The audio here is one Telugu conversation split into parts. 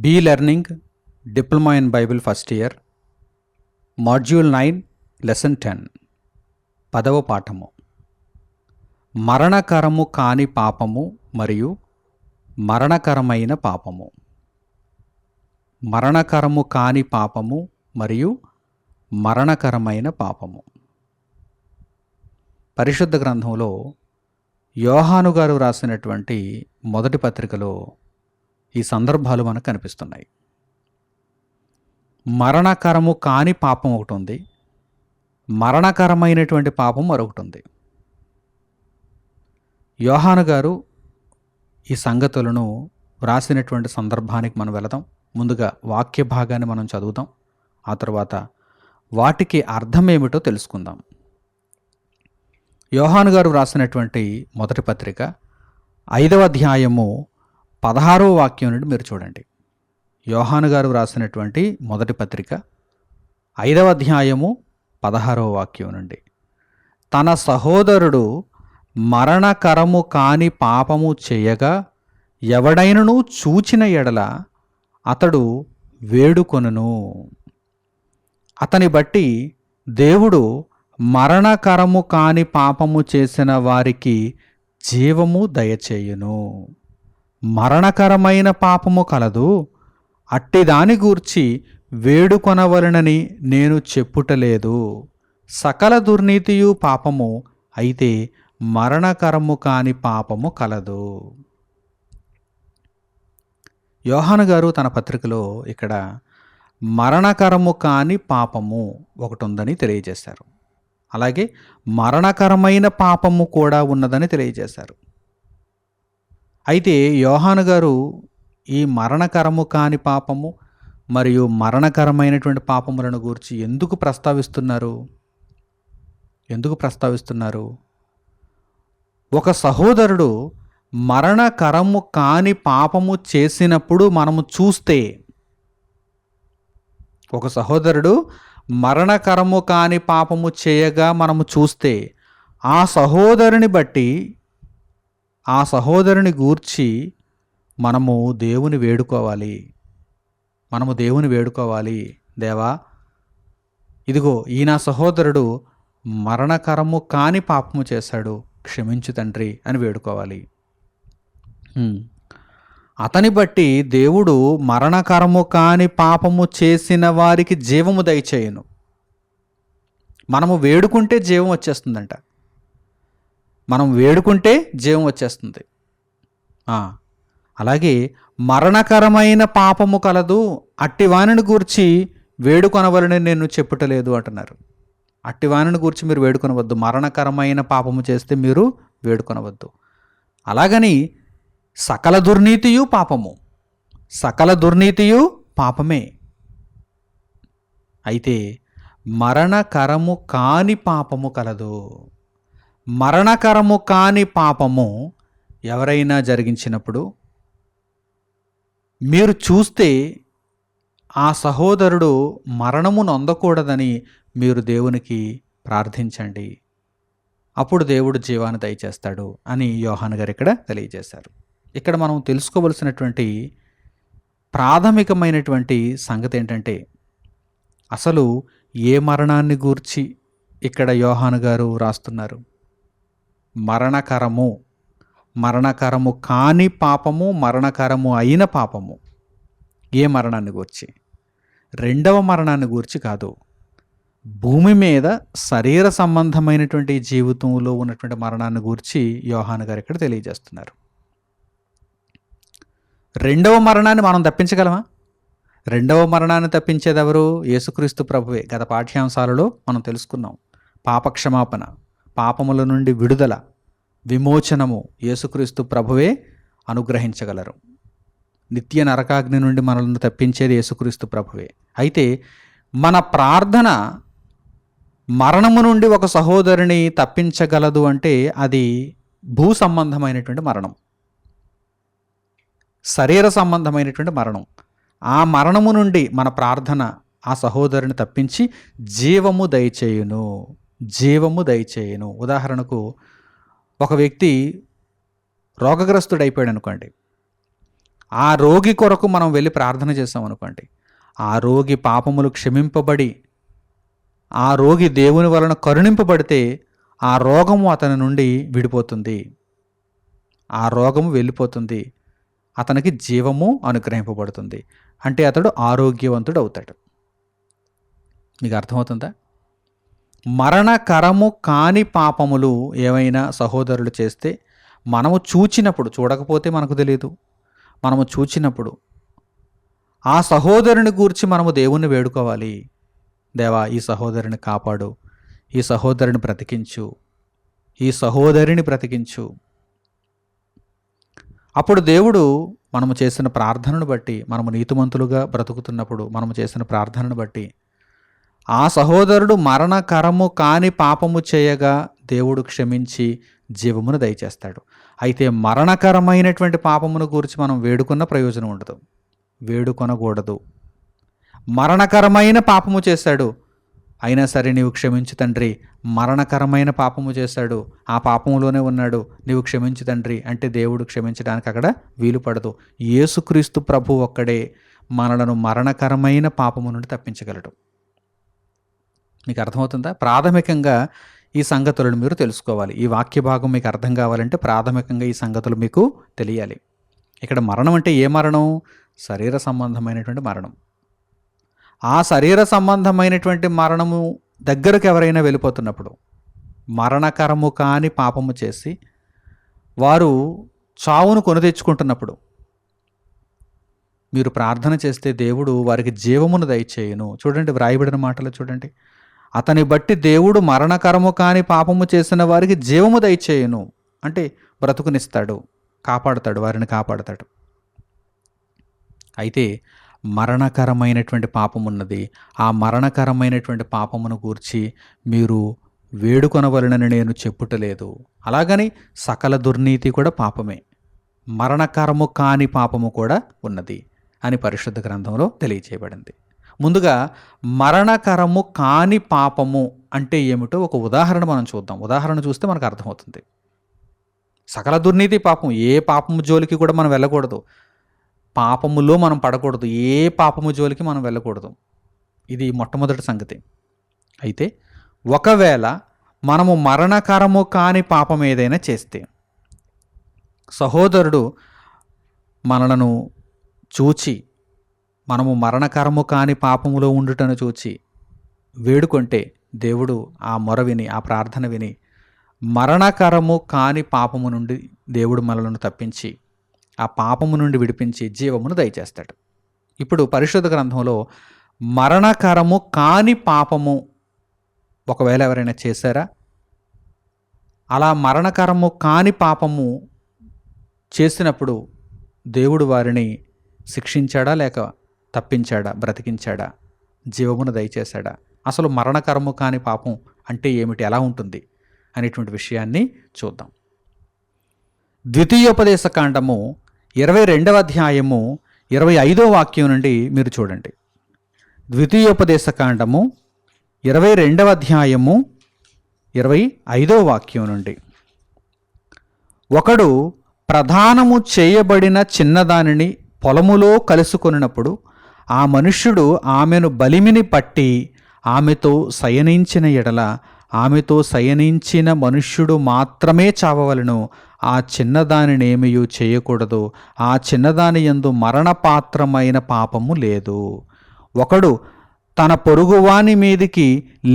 Be learning diploma in Bible first year module 9 lesson 10 10వ పాఠము మరణకరము కాని పాపము మరియు మరణకరమైన పాపము. మరణకరము కాని పాపము మరియు మరణకరమైన పాపము. పరిశుద్ధ గ్రంథంలో యోహాను గారు రాసినటువంటి మొదటి పత్రికలో ఈ సందర్భాలు మనకు కనిపిస్తున్నాయి. మరణకరము కాని పాపం ఒకటి ఉంది, మరణకరమైనటువంటి పాపం మరొకటి ఉంది. యోహాను గారు ఈ సంగతులను వ్రాసినటువంటి సందర్భానికి మనం వెళదాం. ముందుగా వాక్య భాగాన్ని మనం చదువుతాం, ఆ తర్వాత వాటికి అర్థమేమిటో తెలుసుకుందాం. యోహాను గారు వ్రాసినటువంటి మొదటి పత్రిక 5వ అధ్యాయము 16వ వాక్యం నుండి మీరు చూడండి. యోహాను గారు వ్రాసినటువంటి మొదటి పత్రిక 5వ అధ్యాయము 16వ వాక్యం నుండి, తన సహోదరుడు మరణకరము కాని పాపము చేయగా ఎవడైనను చూచిన ఎడల అతడు వేడుకొనును. అతని బట్టి దేవుడు మరణకరము కాని పాపము చేసిన వారికి జీవము దయచేయును. మరణకరమైన పాపము కలదు, అట్టిదాని గూర్చి వేడుకొనవలనని నేను చెప్పుటలేదు. సకల దుర్నీతియు పాపము, అయితే మరణకరము కాని పాపము కలదు. యోహాను గారు తన పత్రికలో ఇక్కడ మరణకరము కాని పాపము ఒకటి ఉందని తెలియజేశారు. అలాగే మరణకరమైన పాపము కూడా ఉన్నదని తెలియజేశారు. అయితే యోహాను గారు ఈ మరణకరము కాని పాపము మరియు మరణకరమైనటువంటి పాపములను గురించి ఎందుకు ప్రస్తావిస్తున్నారు? ఒక సహోదరుడు మరణకరము కాని పాపము చేసినప్పుడు మనము చూస్తే, ఒక సహోదరుడు మరణకరము కాని పాపము చేయగా మనము చూస్తే, ఆ సహోదరుని బట్టి, ఆ సహోదరుని గూర్చి మనము దేవుని వేడుకోవాలి. దేవా, ఇదిగో ఈ నా సహోదరుడు మరణకరము కాని పాపము చేశాడు, క్షమించు తండ్రి అని వేడుకోవాలి. అతని బట్టి దేవుడు మరణకరము కాని పాపము చేసిన వారికి జీవము దయచేయును. మనము వేడుకుంటే జీవం వచ్చేస్తుందంట. మనం వేడుకుంటే జీవం వచ్చేస్తుంది. అలాగే మరణకరమైన పాపము కలదు, అట్టివానిని గూర్చి వేడుకొనవలని నేను చెప్పుటలేదు అంటున్నారు. అట్టివానిని గూర్చి మీరు వేడుకొనవద్దు. మరణకరమైన పాపము చేస్తే మీరు వేడుకొనవద్దు. అలాగని సకల దుర్నీతియు పాపమే. అయితే మరణకరము కాని పాపము కలదు. మరణకరము కాని పాపము ఎవరైనా జరిగించినప్పుడు మీరు చూస్తే ఆ సహోదరుడు మరణము నొందకూడదని మీరు దేవునికి ప్రార్థించండి, అప్పుడు దేవుడు జీవాన్ని దయచేస్తాడు అని యోహాను గారు ఇక్కడ తెలియజేశారు. ఇక్కడ మనం తెలుసుకోవలసినటువంటి ప్రాథమికమైనటువంటి సంగతి ఏంటంటే, అసలు ఏ మరణాన్ని గూర్చి ఇక్కడ యోహాను గారు రాస్తున్నారు? మరణకరము కాని పాపము, మరణకరము అయిన పాపము. ఏ మరణాన్ని గూర్చి? రెండవ మరణాన్ని గూర్చి కాదు. భూమి మీద శరీర సంబంధమైనటువంటి జీవితంలో ఉన్నటువంటి మరణాన్ని గూర్చి యోహాను గారు ఇక్కడ తెలియజేస్తున్నారు. రెండవ మరణాన్ని మనం తప్పించగలమా? రెండవ మరణాన్ని తప్పించేది ఎవరు? యేసుక్రీస్తు ప్రభువే. గత పాఠ్యాంశాలలో మనం తెలుసుకున్నాం. పాపక్షమాపణ, పాపముల నుండి విడుదల, విమోచనము యేసుక్రీస్తు ప్రభువే అనుగ్రహించగలరు. నిత్య నరకాగ్ని నుండి మనల్ని తప్పించేది యేసుక్రీస్తు ప్రభువే. అయితే మన ప్రార్థన మరణము నుండి ఒక సహోదరుని తప్పించగలదు అంటే అది భూ సంబంధమైనటువంటి మరణం, శరీర సంబంధమైనటువంటి మరణం. ఆ మరణము నుండి మన ప్రార్థన ఆ సహోదరుని తప్పించి జీవము దయచేయును. ఉదాహరణకు, ఒక వ్యక్తి రోగగ్రస్తుడైపోయాడు అనుకోండి. ఆ రోగి కొరకు మనం వెళ్ళి ప్రార్థన చేస్తాం అనుకోండి, ఆ రోగి పాపములు క్షమింపబడి ఆ రోగి దేవుని వలన కరుణింపబడితే ఆ రోగము అతని నుండి విడిపోతుంది, ఆ రోగము వెళ్ళిపోతుంది, అతనికి జీవము అనుగ్రహింపబడుతుంది. అంటే అతడు ఆరోగ్యవంతుడు అవుతాడు. మీకు అర్థమవుతుందా? మరణకరము కాని పాపములు ఏవైనా సహోదరులు చేస్తే మనము చూచినప్పుడు, చూడకపోతే మనకు తెలియదు, మనము చూచినప్పుడు ఆ సహోదరుని గూర్చి మనము దేవుణ్ణి వేడుకోవాలి. దేవా, ఈ సహోదరుని కాపాడు, ఈ సహోదరుని బ్రతికించు, ఈ సహోదరిని బ్రతికించు. అప్పుడు దేవుడు మనము చేసిన ప్రార్థనను బట్టి, మనము నీతిమంతులుగా బ్రతుకుతున్నప్పుడు మనము చేసిన ప్రార్థనను బట్టి ఆ సహోదరుడు మరణకరము కాని పాపము చేయగా దేవుడు క్షమించి జీవమును దయచేస్తాడు. అయితే మరణకరమైనటువంటి పాపమును గురించి మనం వేడుకున్న ప్రయోజనం ఉండదు, వేడుకొనకూడదు. మరణకరమైన పాపము చేశాడు, అయినా సరే నీవు క్షమించు తండ్రి, మరణకరమైన పాపము చేశాడు, ఆ పాపములోనే ఉన్నాడు, నీవు క్షమించు తండ్రి అంటే దేవుడు క్షమించడానికి అక్కడ వీలు పడదు. యేసుక్రీస్తు ప్రభు ఒక్కడే మనలను మరణకరమైన పాపము నుండి తప్పించగలడు. మీకు అర్థమవుతుందా? ప్రాథమికంగా ఈ సంగతులను మీరు తెలుసుకోవాలి. ఈ వాక్య భాగం మీకు అర్థం కావాలంటే ప్రాథమికంగా ఈ సంగతులు మీకు తెలియాలి. ఇక్కడ మరణం అంటే ఏ మరణం? శరీర సంబంధమైనటువంటి మరణం. ఆ శరీర సంబంధమైనటువంటి మరణము దగ్గరకు ఎవరైనా వెళ్ళిపోతున్నప్పుడు, మరణకరము కాని పాపము చేసి వారు చావును కొని తెచ్చుకుంటున్నప్పుడు మీరు ప్రార్థన చేస్తే దేవుడు వారికి జీవమును దయచేయును. చూడండి, వ్రాయబడిన మాటలు చూడండి. అతని బట్టి దేవుడు మరణకరము కాని పాపము చేసిన వారికి జీవము దయచేయును అంటే బ్రతుకునిస్తాడు, కాపాడుతాడు, వారిని కాపాడుతాడు. అయితే మరణకరమైనటువంటి పాపం ఉన్నది. ఆ మరణకరమైనటువంటి పాపమును గూర్చి మీరు వేడుకొనవలనని నేను చెప్పుటలేదు. అలాగని సకల దుర్నీతి కూడా పాపమే, మరణకరము కాని పాపము కూడా ఉన్నది అని పరిశుద్ధ గ్రంథంలో తెలియచేయబడింది. ముందుగా మరణకరము కాని పాపము అంటే ఏమిటో ఒక ఉదాహరణ మనం చూద్దాం. ఉదాహరణ చూస్తే మనకు అర్థమవుతుంది. సకల దుర్నీతి పాపం, ఏ పాపము జోలికి కూడా మనం వెళ్ళకూడదు, పాపములో మనం పడకూడదు, ఏ పాపము జోలికి మనం వెళ్ళకూడదు. ఇది మొట్టమొదటి సంగతి. అయితే ఒకవేళ మనము మరణకరము కాని పాపం ఏదైనా చేస్తే, సహోదరుడు మనలను చూచి మనము మరణకరము కాని పాపములో ఉండుటను చూచి వేడుకుంటే దేవుడు ఆ మొర విని, ఆ ప్రార్థన విని మరణకరము కాని పాపము నుండి దేవుడు మనలను తప్పించి ఆ పాపము నుండి విడిపించి జీవమును దయచేస్తాడు. ఇప్పుడు పరిశుద్ధ గ్రంథంలో మరణకరము కాని పాపము ఒకవేళ ఎవరైనా చేశారా, అలా మరణకరము కాని పాపము చేసినప్పుడు దేవుడు వారిని శిక్షించాడా, లేక తప్పించాడా, బ్రతికించాడా, జీవమును దయచేశాడా? అసలు మరణకరము కాని పాపం అంటే ఏమిటి, ఎలా ఉంటుంది అనేటువంటి విషయాన్ని చూద్దాం. ద్వితీయోపదేశ కాండము 22వ అధ్యాయము 25వ వాక్యం నుండి మీరు చూడండి. ద్వితీయోపదేశ కాండము 22వ అధ్యాయము 25వ వాక్యం నుండి, ఒకడు ప్రదానము చేయబడిన చిన్నదానిని పొలములో కలుసుకొనినప్పుడు ఆ మనుష్యుడు ఆమెను బలిమిని పట్టి ఆమెతో శయనించిన ఎడల ఆమెతో శయనించిన మనుష్యుడు మాత్రమే చావవలను, ఆ చిన్నదానినేమియూ చేయకూడదు, ఆ చిన్నదాని యందు మరణపాత్రమైన పాపము లేదు. ఒకడు తన పొరుగువాని మీదికి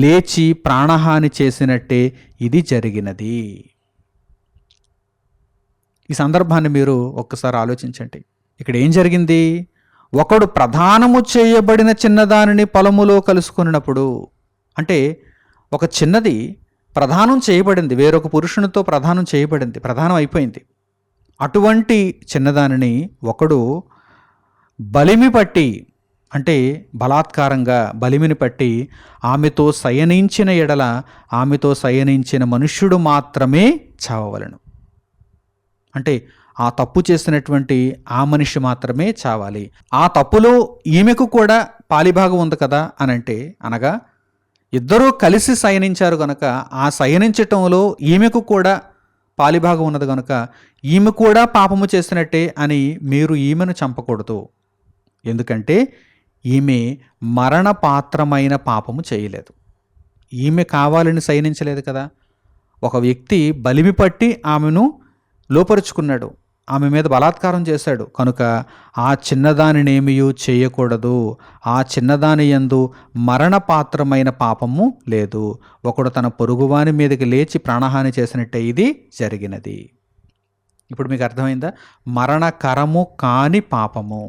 లేచి ప్రాణహాని చేసినట్టే ఇది జరిగినది. ఈ సందర్భాన్ని మీరు ఒక్కసారి ఆలోచించండి. ఇక్కడ ఏం జరిగింది? ఒకడు ప్రదానము చేయబడిన చిన్నదానిని పొలములో కలుసుకున్నప్పుడు, అంటే ఒక చిన్నది ప్రదానం చేయబడింది, వేరొక పురుషునితో ప్రదానం చేయబడింది, ప్రదానం అయిపోయింది. అటువంటి చిన్నదానిని ఒకడు బలిమి పట్టి, అంటే బలాత్కారంగా బలిమిని పట్టి ఆమెతో శయనించిన ఎడల ఆమెతో శయనించిన మనుష్యుడు మాత్రమే చావవలెను. అంటే ఆ తప్పు చేసినటువంటి ఆ మనిషి మాత్రమే చావాలి. ఆ తప్పులో ఈమెకు కూడా పాలిభాగం ఉంది కదా అనంటే, అనగా ఇద్దరూ కలిసి శయనించారు గనక ఆ శయనించటంలో ఈమెకు కూడా పాలిభాగం ఉన్నది కనుక ఈమె కూడా పాపము చేసినట్టే అని మీరు ఈమెను చంపకూడదు. ఎందుకంటే ఈమె మరణపాత్రమైన పాపము చేయలేదు. ఈమె కావాలని సైనించలేదు కదా. ఒక వ్యక్తి బలిమి పట్టి ఆమెను లోపరుచుకున్నాడు, ఆమె మీద బలాత్కారం చేశాడు కనుక ఆ చిన్నదానినేమియూ చేయకూడదు. ఆ చిన్నదాని యందు మరణపాత్రమైన పాపము లేదు. ఒకడు తన పొరుగువాని మీదకి లేచి ప్రాణహాని చేసినట్టే ఇది జరిగినది. ఇప్పుడు మీకు అర్థమైందా? మరణకరము కాని పాపము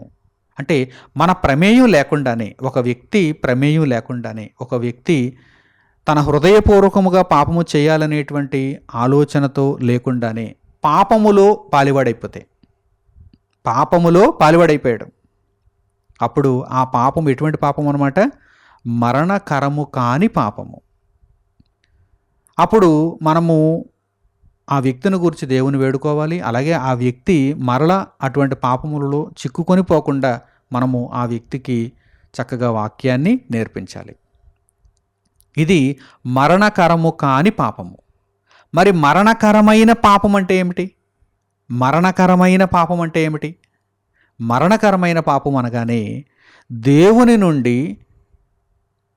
అంటే మన ప్రమేయం లేకుండానే, ఒక వ్యక్తి ప్రమేయం లేకుండానే, ఒక వ్యక్తి తన హృదయపూర్వకముగా పాపము చేయాలనేటువంటి ఆలోచనతో లేకుండానే పాపములో పాలివాడైపోయాడు. అప్పుడు ఆ పాపం ఎటువంటి పాపం అన్నమాట? మరణకరము కాని పాపము. అప్పుడు మనము ఆ వ్యక్తిని గురించి దేవుని వేడుకోవాలి. అలాగే ఆ వ్యక్తి మరలా అటువంటి పాపములలో చిక్కుకొని పోకుండా మనము ఆ వ్యక్తికి చక్కగా వాక్యాన్ని నేర్పించాలి. ఇది మరణకరము కాని పాపము. మరి మరణకరమైన పాపం అంటే ఏమిటి? మరణకరమైన పాపం అంటే ఏమిటి? మరణకరమైన పాపం అనగానే దేవుని నుండి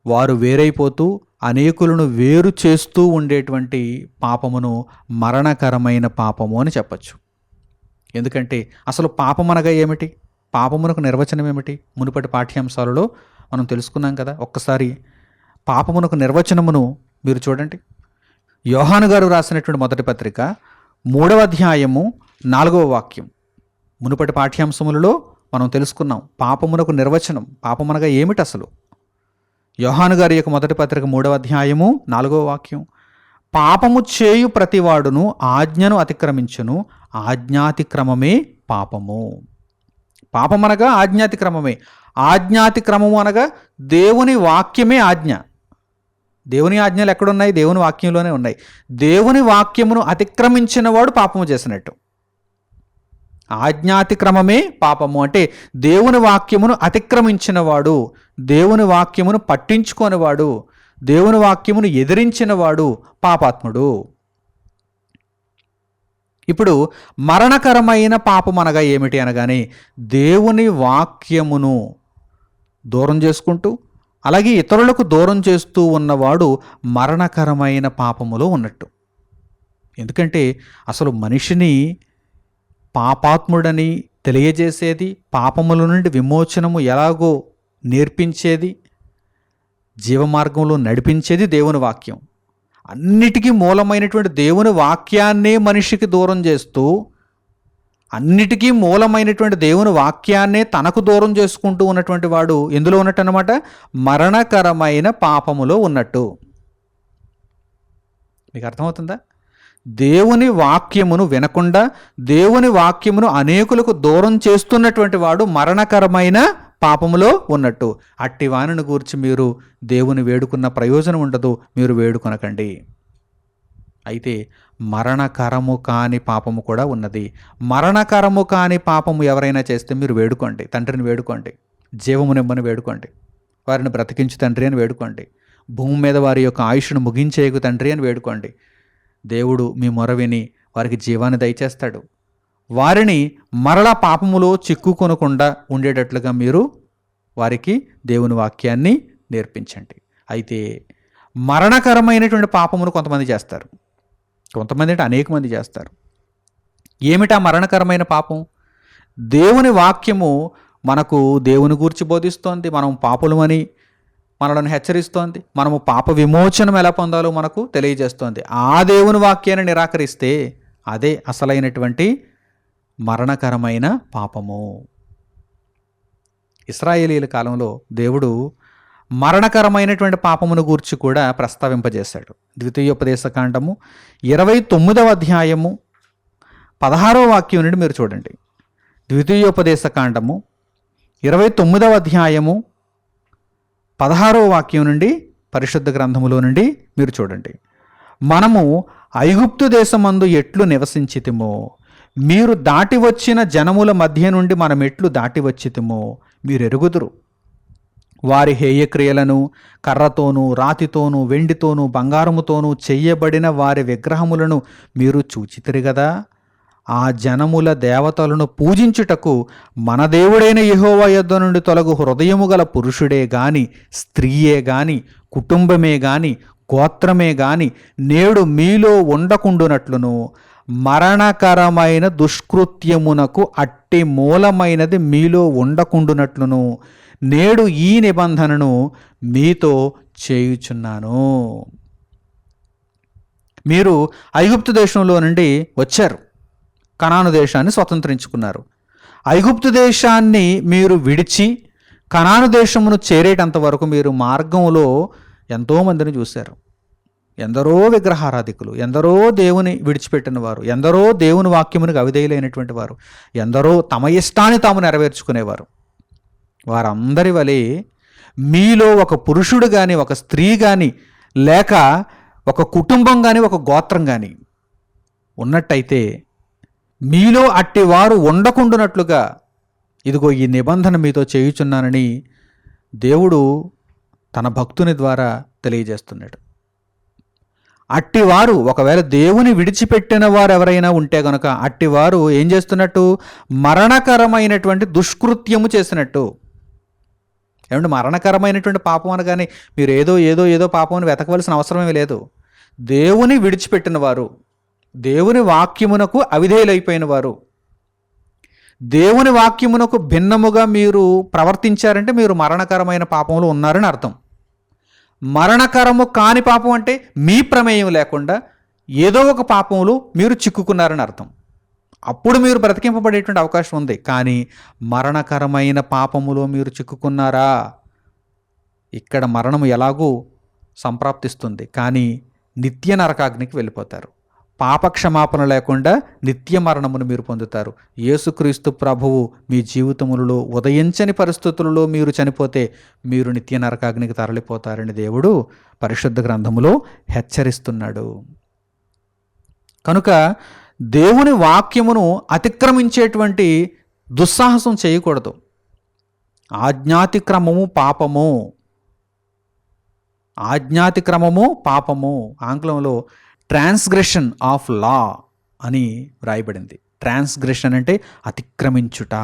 వారు వేరైపోతూ అనేకులను వేరు చేస్తూ ఉండేటువంటి పాపమును మరణకరమైన పాపము అని చెప్పచ్చు. ఎందుకంటే అసలు పాపం అనగా ఏమిటి? పాపమునకు నిర్వచనం ఏమిటి? మునుపటి పాఠ్యాంశాలలో మనం తెలుసుకున్నాం కదా. ఒక్కసారి పాపమునకు నిర్వచనమును మీరు చూడండి. యోహాను గారు రాసినటువంటి మొదటి పత్రిక 3వ అధ్యాయము 4వ వాక్యం. మునుపటి పాఠ్యాంశములలో మనం తెలుసుకున్నాం పాపమునకు నిర్వచనం. పాపమనగా ఏమిటి అసలు? యోహాను గారి యొక్క మొదటి పత్రిక 3వ అధ్యాయము 4వ వాక్యం. పాపము చేయు ప్రతివాడును ఆజ్ఞను అతిక్రమించును, ఆజ్ఞాతిక్రమమే పాపము. పాపమనగా ఆజ్ఞాతిక్రమమే. ఆజ్ఞాతిక్రమము అనగా దేవుని వాక్యమే ఆజ్ఞ. దేవుని ఆజ్ఞలు ఎక్కడున్నాయి? దేవుని వాక్యంలోనే ఉన్నాయి. దేవుని వాక్యమును అతిక్రమించిన వాడు పాపము చేసినట్టు. ఆజ్ఞాతిక్రమమే పాపము అంటే దేవుని వాక్యమును అతిక్రమించిన వాడు, దేవుని వాక్యమును పట్టించుకోనివాడు, దేవుని వాక్యమును ఎదిరించిన వాడు పాపాత్ముడు. ఇప్పుడు మరణకరమైన పాపం అనగా ఏమిటి అనగానే దేవుని వాక్యమును దూరం చేసుకుంటూ అలాగే ఇతరులకు దూరం చేస్తూ ఉన్నవాడు మరణకరమైన పాపములో ఉన్నట్టు. ఎందుకంటే అసలు మనిషిని పాపాత్ముడని తెలియజేసేది, పాపముల నుండి విమోచనము ఎలాగో నేర్పించేది, జీవమార్గంలో నడిపించేది దేవుని వాక్యం. అన్నిటికీ మూలమైనటువంటి దేవుని వాక్యాన్నే మనిషికి దూరం చేస్తూ, అన్నిటికీ మూలమైనటువంటి దేవుని వాక్యాన్నే తనకు దూరం చేసుకుంటూ ఉన్నటువంటి వాడు ఎందులో ఉన్నట్టు అన్నమాట? మరణకరమైన పాపములో ఉన్నట్టు. మీకు అర్థమవుతుందా? దేవుని వాక్యమును వినకుండా దేవుని వాక్యమును అనేకులకు దూరం చేస్తున్నటువంటి వాడు మరణకరమైన పాపములో ఉన్నట్టు. అట్టి వానిని గూర్చి మీరు దేవుని వేడుకున్న ప్రయోజనం ఉండదు, మీరు వేడుకొనకండి. అయితే మరణకరము కాని పాపము కూడా ఉన్నది. మరణకరము కాని పాపము ఎవరైనా చేస్తే మీరు వేడుకోండి, తండ్రిని వేడుకోండి, జీవమునిమ్మని వేడుకోండి, వారిని బ్రతికించు తండ్రి అని వేడుకోండి, భూమి మీద వారి యొక్క ఆయుష్ను ముగించేయకు తండ్రి అని వేడుకోండి. దేవుడు మీ మొర విని వారికి జీవాన్ని దయచేస్తాడు. వారిని మరలా పాపములో చిక్కుకొనకుండా ఉండేటట్లుగా మీరు వారికి దేవుని వాక్యాన్ని నేర్పించండి. అయితే మరణకరమైనటువంటి పాపమును కొంతమంది చేస్తారు, కొంతమంది అంటే అనేక మంది చేస్తారు. ఏమిటా మరణకరమైన పాపం? దేవుని వాక్యము మనకు దేవుని గూర్చి బోధిస్తోంది, మనం పాపులమని మనలను హెచ్చరిస్తోంది, మనము పాప విమోచనం ఎలా పొందాలో మనకు తెలియజేస్తోంది. ఆ దేవుని వాక్యాన్ని నిరాకరిస్తే అదే అసలైనటువంటి మరణకరమైన పాపము. ఇశ్రాయేలీల కాలంలో దేవుడు మరణకరమైనటువంటి పాపమును గూర్చి కూడా ప్రస్తావింపజేశాడు. ద్వితీయోపదేశకాండము 29వ అధ్యాయము 16వ వాక్యం నుండి మీరు చూడండి. ద్వితీయోపదేశకాండము 29వ అధ్యాయము 16వ వాక్యం నుండి పరిశుద్ధ గ్రంథములో నుండి మీరు చూడండి. మనము ఐగుప్తు దేశమందు ఎట్లు నివసించితిమో, మీరు దాటి వచ్చిన జనముల మధ్య నుండి మనం ఎట్లు దాటి వచ్చితిమో మీరు ఎరుగుదురు. వారి హేయక్రియలను కర్రతోనూ రాతితోనూ వెండితోనూ బంగారముతోనూ చెయ్యబడిన వారి విగ్రహములను మీరు చూచితిరి గదా. ఆ జనముల దేవతలను పూజించుటకు మన దేవుడైన యెహోవా యొద్ద నుండి తొలగు హృదయము గల పురుషుడే గాని స్త్రీయే గాని కుటుంబమే గాని గోత్రమే గాని నేడు మీలో ఉండకుండునట్లును మరణకరమైన దుష్కృత్యమునకు అట్టి మూలమైనది మీలో ఉండకుండునట్లును నేడు ఈ నిబంధనను మీతో చేయుచున్నాను. మీరు ఐగుప్తు దేశంలో నుండి వచ్చారు, కనాను దేశాన్ని స్వతంత్రించుకున్నారు. ఐగుప్తు దేశాన్ని మీరు విడిచి కనాను దేశమును చేరేటంత వరకు మీరు మార్గంలో ఎంతోమందిని చూశారు. ఎందరో విగ్రహారాధికులు, ఎందరో దేవుని విడిచిపెట్టిన వారు, ఎందరో దేవుని వాక్యమునికి అవిధేయులైనటువంటి వారు, ఎందరో తమ ఇష్టాన్ని తాము నెరవేర్చుకునేవారు. వారందరి వలె మీలో ఒక పురుషుడు కానీ ఒక స్త్రీ కానీ లేక ఒక కుటుంబం కానీ ఒక గోత్రం కానీ ఉన్నట్టయితే మీలో అట్టి వారు ఉండకుండునట్లుగా ఇదిగో ఈ నిబంధన మీతో చేయుచున్నానని దేవుడు తన భక్తుని ద్వారా తెలియజేస్తున్నాడు. అట్టివారు ఒకవేళ దేవుని విడిచిపెట్టిన వారు ఎవరైనా ఉంటే గనుక అట్టివారు ఏం చేస్తున్నట్టు? మరణకరమైనటువంటి దుష్కృత్యము చేసినట్టు. ఏమంటే మరణకరమైనటువంటి పాపం అనగానే మీరు ఏదో ఏదో ఏదో పాపం వెతకవలసిన అవసరమే లేదు. దేవుని విడిచిపెట్టిన వారు, దేవుని వాక్యమునకు అవిధేయులైపోయిన వారు, దేవుని వాక్యమునకు భిన్నముగా మీరు ప్రవర్తించారంటే మీరు మరణకరమైన పాపంలో ఉన్నారని అర్థం. మరణకరము కాని పాపం అంటే మీ ప్రమేయం లేకుండా ఏదో ఒక పాపంలో మీరు చిక్కుకున్నారని అర్థం. అప్పుడు మీరు బ్రతికింపబడేటువంటి అవకాశం ఉంది. కానీ మరణకరమైన పాపములో మీరు చిక్కుకున్నారా? ఇక్కడ మరణము ఎలాగూ సంప్రాప్తిస్తుంది, కానీ నిత్య నరకాగ్నికి వెళ్ళిపోతారు. పాపక్షమాపణ లేకుండా నిత్య మరణమును మీరు పొందుతారు. యేసుక్రీస్తు ప్రభువు మీ జీవితములలో ఉదయించని పరిస్థితులలో మీరు చనిపోతే మీరు నిత్య నరకాగ్నికి తరలిపోతారని దేవుడు పరిశుద్ధ గ్రంథములో హెచ్చరిస్తున్నాడు. కనుక దేవుని వాక్యమును అతిక్రమించేటువంటి దుస్సాహసం చేయకూడదు. ఆజ్ఞాతిక్రమము పాపము, ఆజ్ఞాతిక్రమము పాపము. ఆంగ్లంలో ట్రాన్స్గ్రెషన్ ఆఫ్ లా అని వ్రాయబడింది. ట్రాన్స్గ్రెషన్ అంటే అతిక్రమించుట,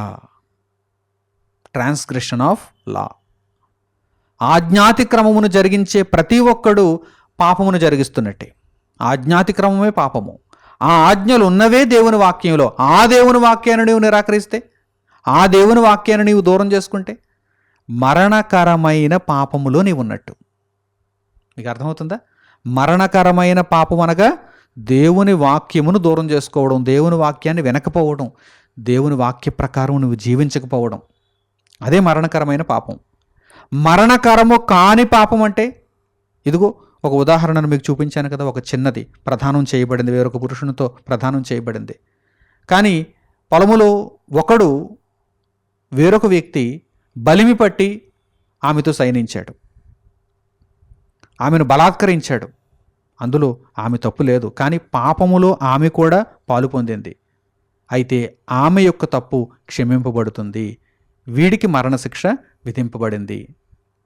ట్రాన్స్గ్రెషన్ ఆఫ్ లా. ఆజ్ఞాతిక్రమమును జరిగించే ప్రతి ఒక్కడు పాపమును జరిగిస్తున్నట్టే. ఆజ్ఞాతిక్రమమే పాపము. ఆ ఆజ్ఞలు ఉన్నవే దేవుని వాక్యంలో. ఆ దేవుని వాక్యాన్ని నీవు నిరాకరిస్తే, ఆ దేవుని వాక్యాన్ని నీవు దూరం చేసుకుంటే మరణకరమైన పాపములో నీవు ఉన్నట్టు. మీకు అర్థమవుతుందా? మరణకరమైన పాపం అనగా దేవుని వాక్యమును దూరం చేసుకోవడం, దేవుని వాక్యాన్ని వినకపోవడం, దేవుని వాక్య ప్రకారం నువ్వు జీవించకపోవడం, అదే మరణకరమైన పాపం. మరణకరము కాని పాపం అంటే ఇదిగో ఒక ఉదాహరణను మీకు చూపించాను కదా. ఒక చిన్నది ప్రదానం చేయబడింది, వేరొక పురుషునితో ప్రదానం చేయబడింది. కానీ పొలములో ఒకడు వేరొక వ్యక్తి బలిమి పట్టి ఆమెతో శయనించాడు, ఆమెను బలాత్కరించాడు. అందులో ఆమె తప్పు లేదు, కానీ పాపములో ఆమె కూడా పాలు పొందింది. అయితే ఆమె యొక్క తప్పు క్షమింపబడుతుంది, వీడికి మరణశిక్ష విధింపబడింది.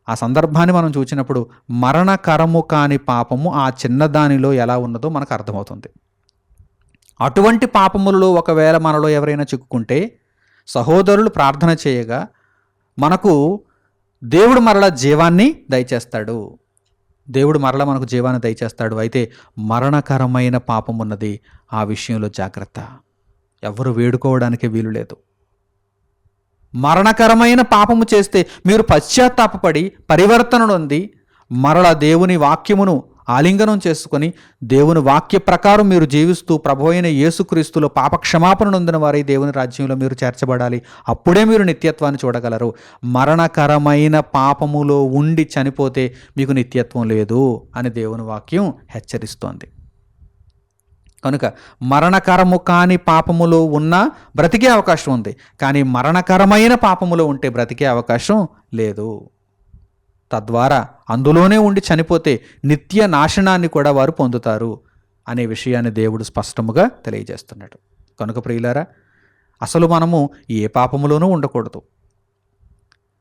ఆ సందర్భాన్ని మనం చూసినప్పుడు మరణకరము కాని పాపము ఆ చిన్నదానిలో ఎలా ఉన్నదో మనకు అర్థమవుతుంది. అటువంటి పాపములలో ఒకవేళ మనలో ఎవరైనా చిక్కుకుంటే సహోదరులు ప్రార్థన చేయగా మనకు దేవుడు మరల జీవాన్ని దయచేస్తాడు. దేవుడు మరల మనకు జీవాన్ని దయచేస్తాడు. అయితే మరణకరమైన పాపం ఉన్నది, ఆ విషయంలో జాగ్రత్త. ఎవరు వేడుకోవడానికి వీలు లేదు. మరణకరమైన పాపము చేస్తే మీరు పశ్చాత్తాపపడి పరివర్తన నొంది మరల దేవుని వాక్యమును ఆలింగనం చేసుకొని దేవుని వాక్య ప్రకారం మీరు జీవిస్తూ ప్రభువైన యేసుక్రీస్తులో పాపక్షమాపణ నొందిన వారి దేవుని రాజ్యంలో మీరు చేర్చబడాలి. అప్పుడే మీరు నిత్యత్వాన్ని చూడగలరు. మరణకరమైన పాపములో ఉండి చనిపోతే మీకు నిత్యత్వం లేదు అని దేవుని వాక్యం హెచ్చరిస్తోంది. కనుక మరణకరము కాని పాపములో ఉన్నా బ్రతికే అవకాశం ఉంది, కానీ మరణకరమైన పాపములో ఉంటే బ్రతికే అవకాశం లేదు. తద్వారా అందులోనే ఉండి చనిపోతే నిత్య నాశనాన్ని కూడా వారు పొందుతారు అనే విషయాన్ని దేవుడు స్పష్టముగా తెలియజేస్తున్నాడు. కనుక ప్రియులారా, అసలు మనము ఏ పాపములోనూ ఉండకూడదు.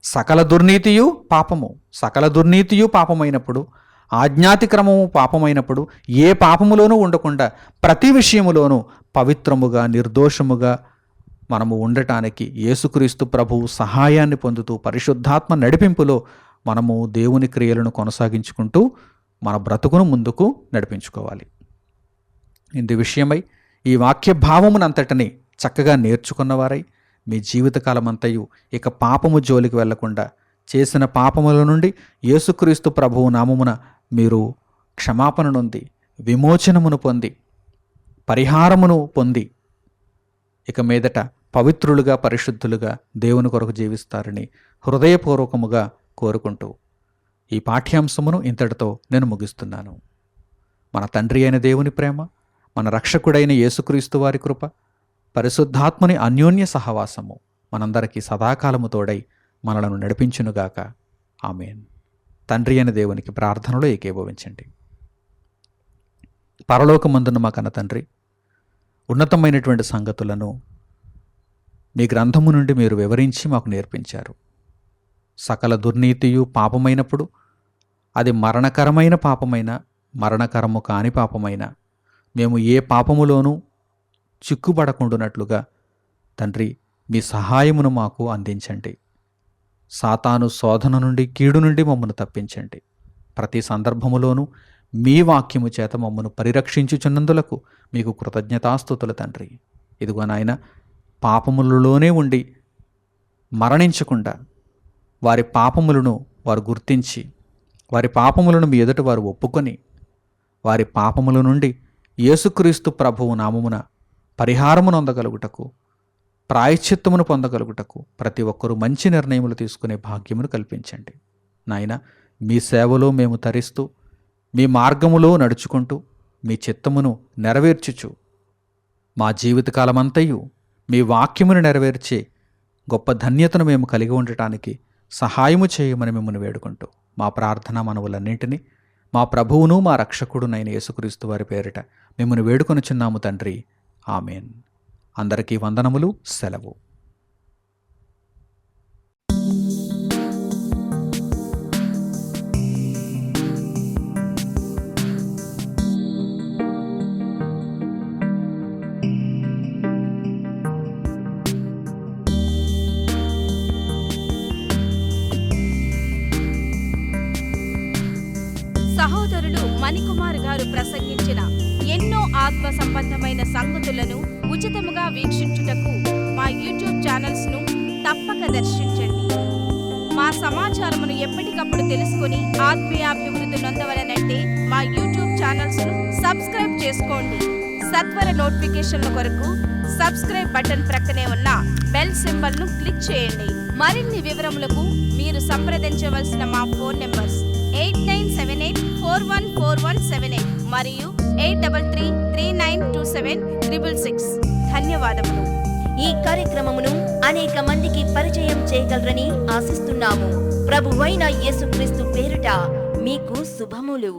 సకల దుర్నీతియు పాపము. సకల దుర్నీతియు పాపమైనప్పుడు, ఆజ్ఞాతిక్రమము పాపమైనప్పుడు, ఏ పాపములోనూ ఉండకుండా ప్రతి విషయములోనూ పవిత్రముగా, నిర్దోషముగా మనము ఉండటానికి యేసుక్రీస్తు ప్రభువు సహాయాన్ని పొందుతూ పరిశుద్ధాత్మ నడిపింపులో మనము దేవుని క్రియలను కొనసాగించుకుంటూ మన బ్రతుకును ముందుకు నడిపించుకోవాలి. ఇందు విషయమై ఈ వాక్య భావమునంతటిని చక్కగా నేర్చుకున్నవారై మీ జీవితకాలమంతయు ఇక పాపము జోలికి వెళ్లకుండా, చేసిన పాపముల నుండి యేసుక్రీస్తు ప్రభువు నామమున మీరు క్షమాపణ నొంది, విమోచనమును పొంది, పరిహారమును పొంది, ఇక మీదట పవిత్రులుగా, పరిశుద్ధులుగా దేవుని కొరకు జీవిస్తారని హృదయపూర్వకముగా కోరుకుంటూ ఈ పాఠ్యాంశమును ఇంతటితో నేను ముగిస్తున్నాను. మన తండ్రి అయిన దేవుని ప్రేమ, మన రక్షకుడైన యేసుక్రీస్తు వారి కృప, పరిశుద్ధాత్మని అన్యోన్య సహవాసము మనందరికీ సదాకాలము తోడై మనలను నడిపించునుగాక. ఆమేన్. తండ్రి అయిన దేవునికి ప్రార్థనలో ఏకీభవించండి. పరలోకమందున మా కన్న తండ్రి, ఉన్నతమైనటువంటి సంగతులను మీ గ్రంథము నుండి మీరు వివరించి మాకు నేర్పించారు. సకల దుర్నీతియు పాపమైనప్పుడు, అది మరణకరమైన పాపమైన, మరణకరము కాని పాపమైన, మేము ఏ పాపములోనూ చిక్కుబడకుండునట్లుగా తండ్రి మీ సహాయమును మాకు అందించండి. సాతాను శోధన నుండి, కీడు నుండి మమ్మను తప్పించండి. ప్రతి సందర్భములోనూ మీ వాక్యము చేత మమ్మను పరిరక్షించుచున్నందులకు మీకు కృతజ్ఞతాస్తుతులు తండ్రి. ఇదిగో నాయన, పాపములలోనే ఉండి మరణించకుండా వారి పాపములను వారు గుర్తించి, వారి పాపములను మీ ఎదుట వారు ఒప్పుకొని, వారి పాపముల నుండి యేసుక్రీస్తు ప్రభువు నామమున పరిహారమును పొందగలుగుటకు, ప్రాయశ్చిత్తమును పొందగలుగుటకు ప్రతి ఒక్కరూ మంచి నిర్ణయములు తీసుకునే భాగ్యమును కల్పించండి. నాయన, మీ సేవలో మేము తరిస్తూ, మీ మార్గములో నడుచుకుంటూ, మీ చిత్తమును నెరవేర్చుచు మా జీవితకాలమంతయు మీ వాక్యమును నెరవేర్చే గొప్ప ధన్యతను మేము కలిగి ఉండటానికి సహాయము చేయమని మిమ్మల్ని వేడుకుంటూ మా ప్రార్థన మనవులన్నింటినీ మా ప్రభువును మా రక్షకుడునైన యేసుక్రీస్తు వారి పేరిట మిమ్మల్ని వేడుకొనుచున్నాము తండ్రి. ఆమేన్. అందరికీ వందనములు. సెలవు. సహోదరులు మణికుమార్ గారు ప్రసంగించిన ఎన్నో ఆత్మ సంబంధమైన సంగతులను ఉచితముగా వీక్షించుటకు మా యూట్యూబ్ ఛానల్స్ ను తప్పక దర్శించండి. మా సమాచారమును ఎప్పటికప్పుడు తెలుసుకుని ఆత్మీయాభివృద్ధి నొందవలనంటే మా యూట్యూబ్ ఛానల్స్ ను సబ్స్క్రైబ్ చేసుకోండి. సత్వర నోటిఫికేషన్ల కొరకు సబ్స్క్రైబ్ బటన్ ప్రక్కనే ఉన్న బెల్ సింబల్ ను క్లిక్ చేయండి. మరిన్ని వివరములకు మీరు సంప్రదించవలసిన మా ఫోన్ నెంబర్స్ 8978414178 మరియు 8333927666. ధన్యవాదములు. ఈ కార్యక్రమమును అనేక మందికి పరిచయం చేయగలరని ఆశిస్తున్నాము. ప్రభువైన యేసుక్రీస్తు పేరిట మీకు శుభములు.